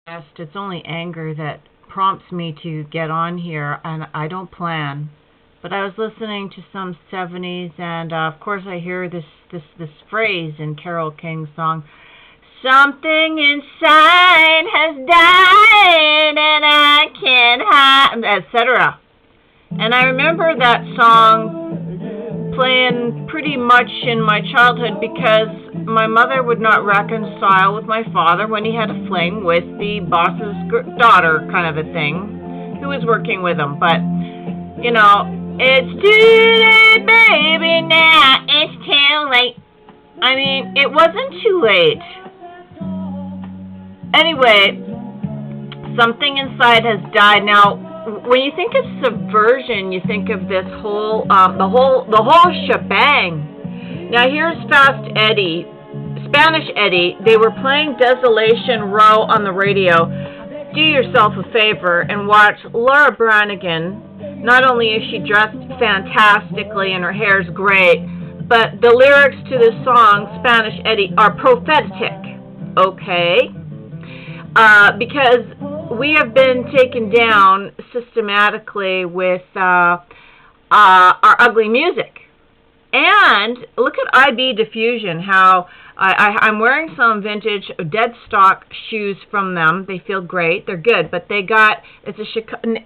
It's only anger that prompts me to get on here, and I don't plan. But I was listening to some 70s, and of course I hear this phrase in Carole King's song, "Something inside has died, and I can't hide," etc. And I remember that song playing pretty much in my childhood because my mother would not reconcile with my father when he had a fling with the boss's daughter, kind of a thing, who was working with him. But, you know, it's too late, baby, now it's too late. I mean, it wasn't too late. Anyway, something inside has died. Now, when you think of subversion, you think of this whole, the whole shebang. Now here's Fast Eddie, Spanish Eddie. They were playing Desolation Row on the radio. Do yourself a favor and watch Laura Branigan. Not only is she dressed fantastically and her hair's great, but the lyrics to this song, Spanish Eddie, are prophetic. Okay? Because we have been taken down systematically with our ugly music. And look at IB Diffusion, how I'm wearing some vintage dead stock shoes from them. They feel great. They're good, but they got, it's a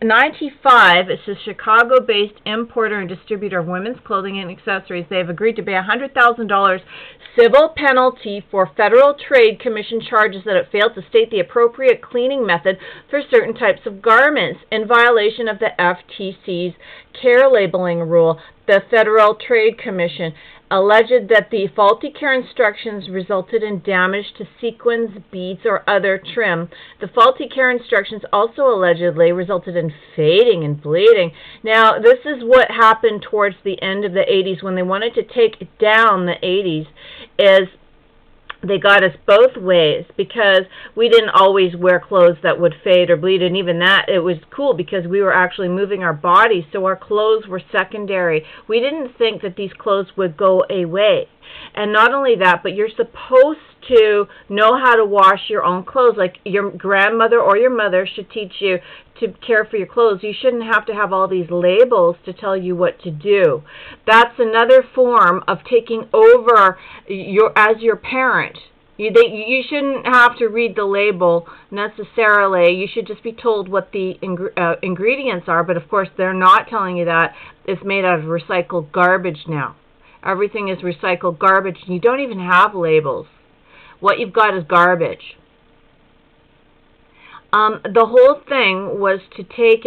95. It's a Chicago-based importer and distributor of women's clothing and accessories. They have agreed to pay $100,000 civil penalty for Federal Trade Commission charges that it failed to state the appropriate cleaning method for certain types of garments in violation of the FTC's care labeling rule. The Federal Trade Commission alleged that the faulty care instructions resulted in damage to sequins, beads, or other trim. The faulty care instructions also allegedly resulted in fading and bleeding. Now, this is what happened towards the end of the 80s when they wanted to take down the 80s, is they got us both ways, because we didn't always wear clothes that would fade or bleed, and even that, it was cool because we were actually moving our bodies, so our clothes were secondary. We didn't think that these clothes would go away. And not only that, but you're supposed to know how to wash your own clothes. Like your grandmother or your mother should teach you to care for your clothes. You shouldn't have to have all these labels to tell you what to do. That's another form of taking over as your parent. You shouldn't have to read the label necessarily. You should just be told what the ingredients are. But of course, they're not telling you that. It's made out of recycled garbage now. Everything is recycled garbage. You don't even have labels. What you've got is garbage. The whole thing was to take out